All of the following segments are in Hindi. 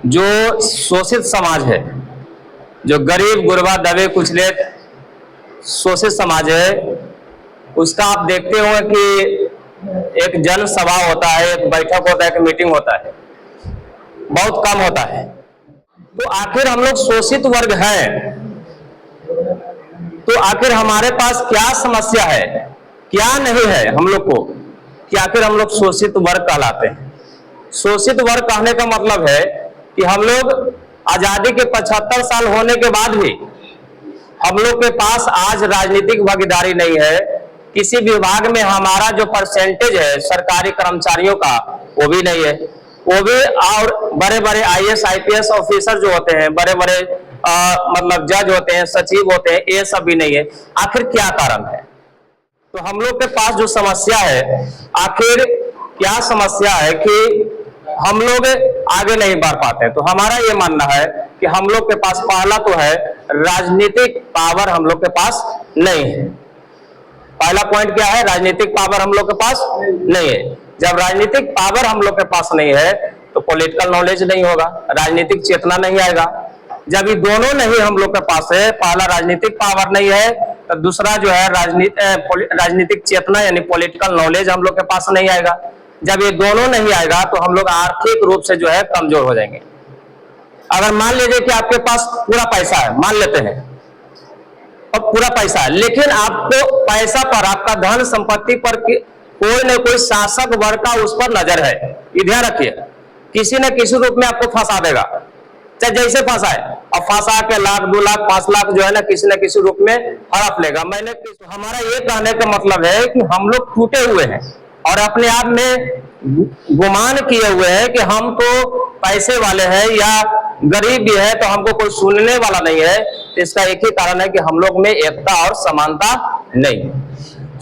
जो शोषित समाज है, जो गरीब गुरबा दबे कुचले शोषित समाज है, उसका आप देखते होंगे कि एक जन सभा होता है, एक बैठक होता है, एक मीटिंग होता है, बहुत कम होता है। तो आखिर हम लोग शोषित वर्ग हैं, तो आखिर हमारे पास क्या समस्या है, क्या नहीं है हम लोग को कि आखिर हम लोग शोषित वर्ग कहलाते हैं। शोषित वर्ग कहने का मतलब है कि हम लोग आजादी के 75 साल होने के बाद भी हम लोग के पास आज राजनीतिक भागीदारी नहीं है। किसी विभाग में हमारा जो परसेंटेज है सरकारी कर्मचारियों का, वो भी नहीं है। वो भी और बड़े बड़े IAS IPS ऑफिसर जो होते हैं, बड़े बड़े मतलब जज होते हैं, सचिव होते हैं, ये सब भी नहीं है। आखिर क्या कारण है? तो हम लोग के पास जो समस्या है, आखिर क्या समस्या है कि हम लोग आगे नहीं बढ़ पाते। तो हमारा ये मानना है कि हम लोग के पास पहला तो है राजनीतिक पावर हम लोग के पास नहीं है। पहला पॉइंट क्या है? राजनीतिक पावर हम लोग के पास नहीं है। जब राजनीतिक पावर हम लोग के पास नहीं है तो पॉलिटिकल नॉलेज नहीं होगा, राजनीतिक चेतना नहीं आएगा। जब ये दोनों नहीं हम लोग के पास है, पहला राजनीतिक पावर नहीं है, तो दूसरा जो है राजनीतिक चेतना यानी पॉलिटिकल नॉलेज हम लोग के पास नहीं आएगा। जब ये दोनों नहीं आएगा तो हम लोग आर्थिक रूप से जो है कमजोर हो जाएंगे। अगर मान लीजिए कि आपके पास पूरा पैसा है, मान लेते हैं, और पूरा पैसा है, लेकिन आपको पैसा पर, आपका धन संपत्ति पर कोई न कोई शासक वर्ग का उस पर नजर है। ये ध्यान रखिए, किसी न किसी रूप में आपको फंसा देगा, चाहे जैसे फंसा है, और फंसा के 1 लाख 2 लाख 5 लाख जो है ना किसी न किसी रूप में हड़प लेगा। हमारा ये कहने का मतलब है कि हम लोग टूटे हुए हैं और अपने आप में गुमान किए हुए हैं कि हम तो पैसे वाले हैं या गरीब भी है, तो हमको कोई सुनने वाला नहीं है। तो इसका एक ही कारण है कि हम लोग में एकता और समानता नहीं।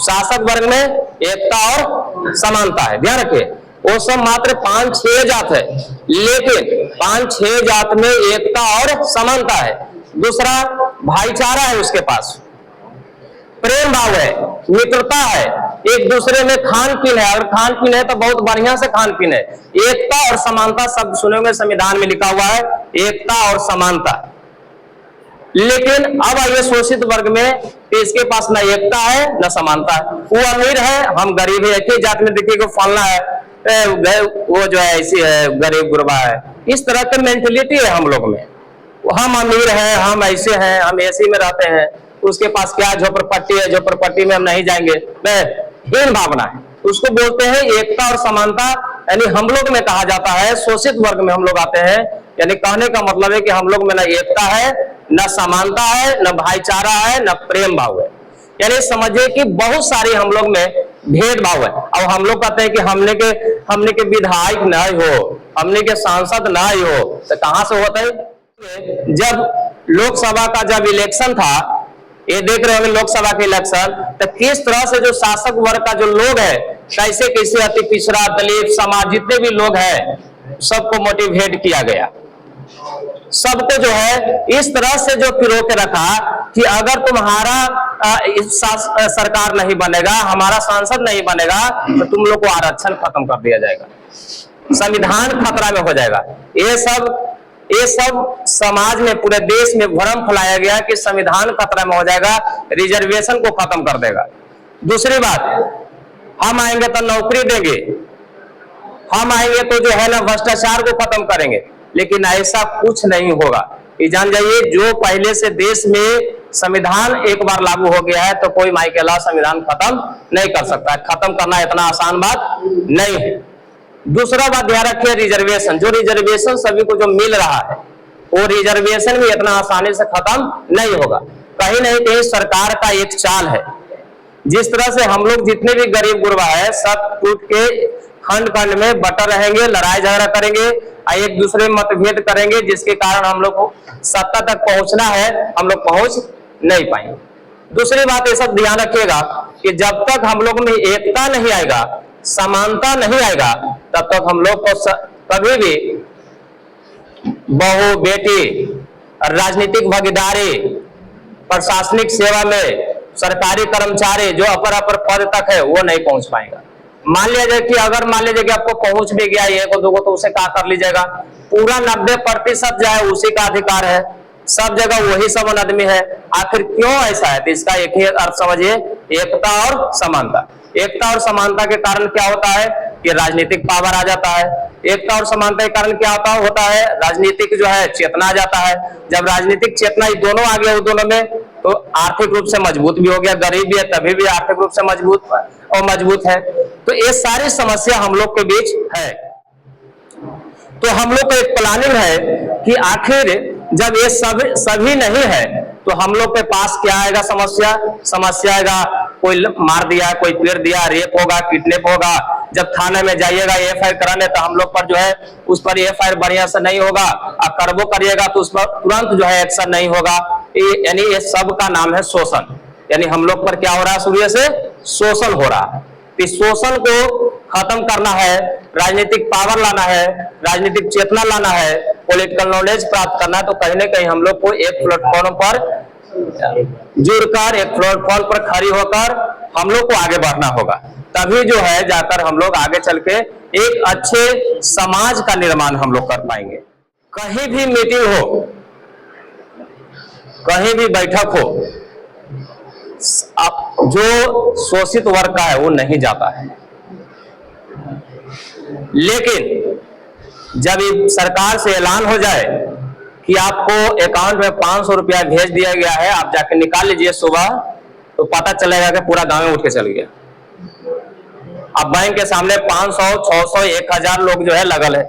शासक वर्ग में एकता और समानता है, ध्यान रखिए। वो सब मात्र 5-6 जात है, लेकिन 5-6 जात में एकता और समानता है। दूसरा भाईचारा है, उसके पास प्रेम भाव है, मित्रता है, एक दूसरे में खान पीन है, और खान पीन है तो बहुत बढ़िया से खान पीन है। एकता और समानता शब्द सुनेंगे, संविधान में लिखा हुआ है एकता और समानता। लेकिन अब आइए शोषित वर्ग में, इसके पास ना एकता है ना समानता है। वो अमीर है, हम गरीब है, एक ही जात में देखिए फलना है, वो जो है ऐसी है, गरीब गुरबा है। इस तरह की मेंटेलिटी है हम लोग में। हम अमीर हैं, हम ऐसे हैं, हम एसी में रहते हैं, उसके पास क्या झोपड़पट्टी है, झोपड़पट्टी में हम नहीं जाएंगे, हीन भावना है। उसको बोलते हैं एकता और समानता। यानी हम लोग में कहा जाता है शोषित वर्ग में हम लोग आते हैं, यानी कहने का मतलब है कि हम लोग में ना एकता है, न समानता है, न भाईचारा है, न प्रेम भाव है। यानी समझिए कि बहुत सारी हम लोग में भेदभाव है। अब हम लोग कहते हैं कि हमने के विधायक नहीं हो, हमने के सांसद नहीं हो, तो कहां से होता है? जब लोकसभा का जब इलेक्शन था, ये देख रहे होंगे लोकसभा के इलेक्शन, तो किस तरह से जो शासक वर्ग का जो लोग है, कैसे कैसे अति पिछड़ा दलित समाज जितने भी लोग हैं, सबको मोटिवेट किया गया। सबको जो है इस तरह से जो पिरो के रखा कि अगर तुम्हारा सरकार नहीं बनेगा, हमारा सांसद नहीं बनेगा, तो तुम लोग को आरक्षण खत्म कर दिया जाएगा, संविधान खतरा में हो जाएगा। ये सब समाज में, पूरे देश में भ्रम फैलाया गया कि संविधान खतरा में हो जाएगा, रिजर्वेशन को खत्म कर देगा। दूसरी बात, हम आएंगे तो नौकरी देंगे, हम आएंगे तो जो है ना भ्रष्टाचार को खत्म करेंगे। लेकिन ऐसा कुछ नहीं होगा। ये जान जाइए, जो पहले से देश में संविधान एक बार लागू हो गया है तो कोई माई के अलावा संविधान खत्म नहीं कर सकता है। खत्म करना इतना आसान बात नहीं है। दूसरा बात ध्यान रखिए, रिजर्वेशन, जो रिजर्वेशन सभी को जो मिल रहा है, वो रिजर्वेशन भी इतना आसानी से खत्म नहीं होगा। कहीं नहीं कहीं सरकार का एक चाल है। जिस तरह से हम लोग जितने भी गरीब गुरबा है, सब टूट के खंड खंड में बटर रहेंगे, लड़ाई झगड़ा करेंगे, एक दूसरे में मतभेद करेंगे, जिसके कारण हम लोग को सत्ता तक पहुंचना है, हम लोग पहुंच नहीं पाएंगे। दूसरी बात ये सब ध्यान रखिएगा कि जब तक हम लोग में एकता नहीं आएगा, समानता नहीं आएगा, तब तक हम लोग को कभी भी बहू बेटी, राजनीतिक भागीदारी, प्रशासनिक सेवा में सरकारी कर्मचारी जो अपर पद तक है, वो नहीं पहुंच पाएगा। मान लिया जाए कि अगर मान लीजिए कि आपको पहुंच भी गया एक और दो तो उसे क्या कर लीजिएगा, पूरा 90% जो है उसी का अधिकार है, सब जगह वही समान आदमी है। आखिर क्यों ऐसा है? तो इसका एक ही अर्थ समझिए, एकता और समानता। एकता और समानता के कारण क्या होता है कि राजनीतिक पावर आ जाता है। एकता और समानता के कारण क्या होता है, राजनीतिक जो है चेतना आ जाता है। जब राजनीतिक चेतना ये दोनों आ गया, उस दोनों में तो आर्थिक रूप से मजबूत भी हो गया, गरीब भी है तभी भी आर्थिक रूप से मजबूत है। तो ये सारी समस्या हम लोग के बीच है। तो हम लोग को एक प्लानिंग है कि आखिर जब ये सभी नहीं है तो हम लोग के पास क्या आएगा, समस्या आएगा। कोई मार दिया, कोई पेड़ दिया, रेप होगा, किडनैप होगा। जब थाने में जाइएगा एफआईआर कराने तो हम लोग पर जो है उस पर एफआईआर बढ़िया से नहीं होगा, और करबो करिएगा तो उस पर तुरंत जो है एक्शन नहीं होगा। यानी ये सब का नाम है शोषण। यानी हम लोग पर क्या हो रहा है, सूर्य से शोषण हो रहा है। इस शोषण को खत्म करना है, राजनीतिक पावर लाना है, राजनीतिक चेतना लाना है, पॉलिटिकल नॉलेज प्राप्त करना है, तो कहीं ना कहीं हम लोग को एक प्लेटफॉर्म पर जुड़कर, एक प्लेटफॉर्म पर खड़ी होकर हम लोग को आगे बढ़ना होगा। तभी जो है जाकर हम लोग आगे चल के एक अच्छे समाज का निर्माण हम लोग कर पाएंगे। कहीं भी मीटिंग हो, कहीं भी बैठक हो, जो शोषित वर्ग का है वो नहीं जाता है। लेकिन जब सरकार से ऐलान हो जाए कि आपको अकाउंट में 500 रुपया भेज दिया गया है, आप जाके निकाल लीजिए सुबह, तो पता चलेगा कि पूरा गांव में उठ के चल गया। अब बैंक के सामने 500, 600, 1000 लोग जो है लगल है।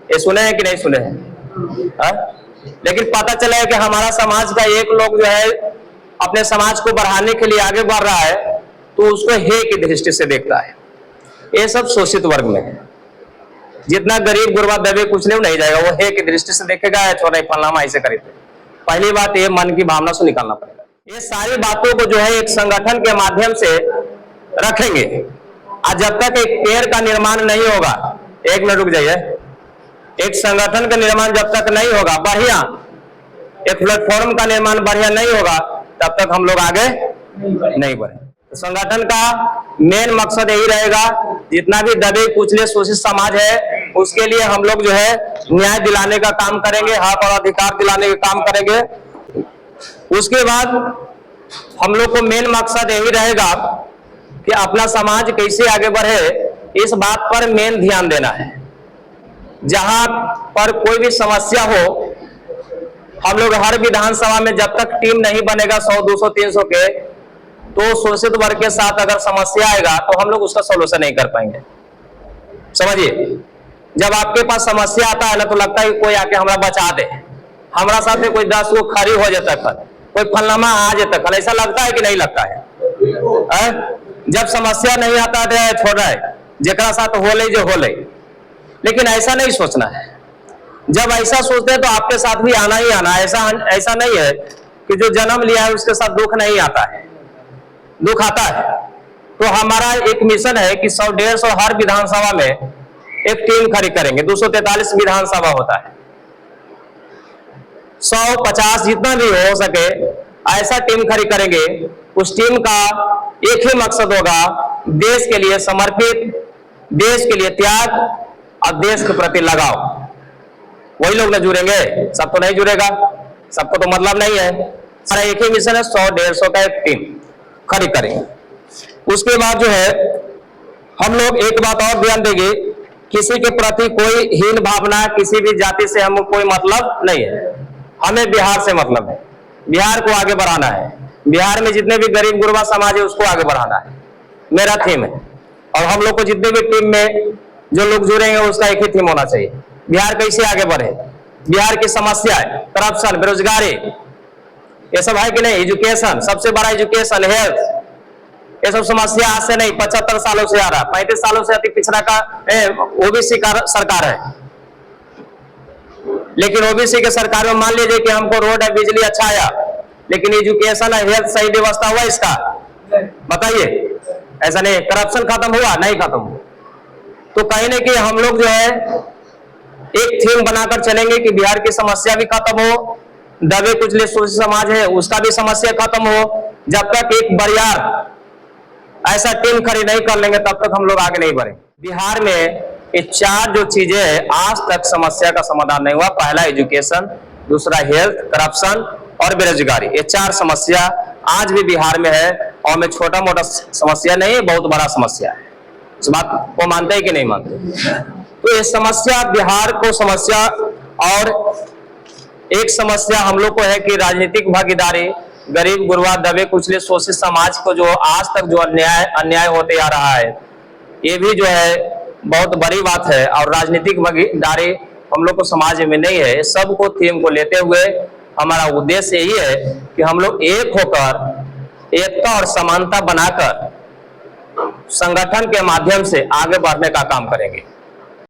ये सुने हैं कि नहीं सुने हैं? लेकिन पता चलेगा कि हमारा समाज का एक लोग जो है अपने समाज को बढ़ाने के लिए आगे बढ़ रहा है, तो उसको हे की दृष्टि से देखता है। ये सब शोषित वर्ग में है। जितना गरीब गुरबा दबे कुछ नहीं जाएगा, वो हे की दृष्टि से देखेगा, छोटा फलनामा ऐसे खरीदते। पहली बात ये मन की भावना से निकालना पड़ेगा। ये सारी बातों को जो है एक संगठन के माध्यम से रखेंगे, और जब तक एक पेड़ का निर्माण नहीं होगा, एक मिनट रुक जाइए, एक संगठन का निर्माण जब तक नहीं होगा बढ़िया, एक प्लेटफॉर्म का निर्माण बढ़िया नहीं होगा, तब तक हम लोग आगे नहीं बढ़े। संगठन का मेन मकसद यही रहेगा, जितना भी दबे कुचले शोषित समाज है उसके लिए हम लोग जो है न्याय दिलाने का काम करेंगे, हक और अधिकार दिलाने का काम करेंगे। उसके बाद हम लोग को मेन मकसद यही रहेगा कि अपना समाज कैसे आगे बढ़े, इस बात पर मेन ध्यान देना है। जहां पर कोई भी समस्या हो, हम लोग हर विधानसभा में जब तक टीम नहीं बनेगा 100, 200, 300 के, तो शोषित वर्ग के साथ अगर समस्या आएगा तो हम लोग उसका सोल्यूशन नहीं कर पाएंगे। समझिए, जब आपके पास समस्या आता है ना, तो लगता है कि कोई आके हमारा बचा दे, हमारा साथ में कोई 10 लोग खड़ी हो जाता है, कोई फलनामा आ जाता है। ऐसा लगता है कि नहीं लगता है? जब समस्या नहीं आता है छोड़ रहा है, जेकरा साथ होले जो होले। लेकिन ऐसा नहीं सोचना है। जब ऐसा सोचते हैं तो आपके साथ भी आना ही आना। ऐसा नहीं है कि जो जन्म लिया है उसके साथ दुख नहीं आता है, दुख आता है। तो हमारा एक मिशन है कि 100, 150 हर विधानसभा में एक टीम खड़ी करेंगे। 243 विधानसभा होता है, 100, 50 जितना भी हो सके ऐसा टीम खड़ी करेंगे। उस टीम का एक ही मकसद होगा, देश के लिए समर्पित, देश के लिए त्याग और देश के प्रति लगाव। वही लोग ना जुड़ेंगे, सब तो नहीं जुड़ेगा, सबको तो मतलब नहीं है। हमारा एक ही मिशन है, 100, 150 का एक टीम खड़ी करेंगे। उसके बाद जो है हम लोग एक बात और ध्यान देंगे, किसी के प्रति कोई हीन भावना, किसी भी जाति से हमको कोई मतलब नहीं है। हमें बिहार से मतलब है, बिहार को आगे बढ़ाना है। बिहार में जितने भी गरीब गुरबा समाज है उसको आगे बढ़ाना है, मेरा थीम है। और हम लोग को जितने भी टीम में जो लोग जुड़ेंगे उसका एक ही थीम होना चाहिए, बिहार कैसे आगे बढ़े। बिहार की समस्या है करप्शन, बेरोजगारी, ये सब है कि नहीं, एजुकेशन, सबसे बड़ा एजुकेशन, हेल्थ, ये सब समस्या आज से नहीं 75 सालों से आ रहा, 35 सालों से अति पिछड़ा का ओबीसी का सरकार है। लेकिन ओबीसी के सरकार में मान लीजिए कि हमको रोड है, बिजली अच्छा आया, लेकिन एजुकेशन है, हेल्थ सही व्यवस्था हुआ इसका? बताइए, ऐसा नहीं। करप्शन खत्म हुआ? नहीं खत्म हुआ। तो कहीं ना कहीं हम लोग जो है एक थीम बनाकर चलेंगे कि बिहार की समस्या भी खत्म हो, दबे कुचले शोषित समाज है उसका भी समस्या खत्म हो। जब तक एक बरियार ऐसा टीम खड़ी नहीं कर लेंगे तब तक हम लोग आगे नहीं बढ़े। बिहार में ये 4 जो चीजें हैं आज तक समस्या का समाधान नहीं हुआ। पहला एजुकेशन, दूसरा हेल्थ, करप्शन और बेरोजगारी। ये 4 समस्या आज भी बिहार में है और में छोटा मोटा समस्या नहीं है, बहुत बड़ा समस्या है। इस बात को मानते हैं कि नहीं मानते? तो ये समस्या बिहार को समस्या, और एक समस्या हम लोग को है कि राजनीतिक भागीदारी, गरीब गुरबा दबे कुचले शोषित समाज को जो आज तक जो अन्याय होते आ रहा है, ये भी जो है बहुत बड़ी बात है। और राजनीतिक भागीदारी हम लोग को समाज में नहीं है। सबको थीम को लेते हुए हमारा उद्देश्य यही है कि हम लोग एक होकर एकता और समानता बनाकर संगठन के माध्यम से आगे बढ़ने का काम करेंगे।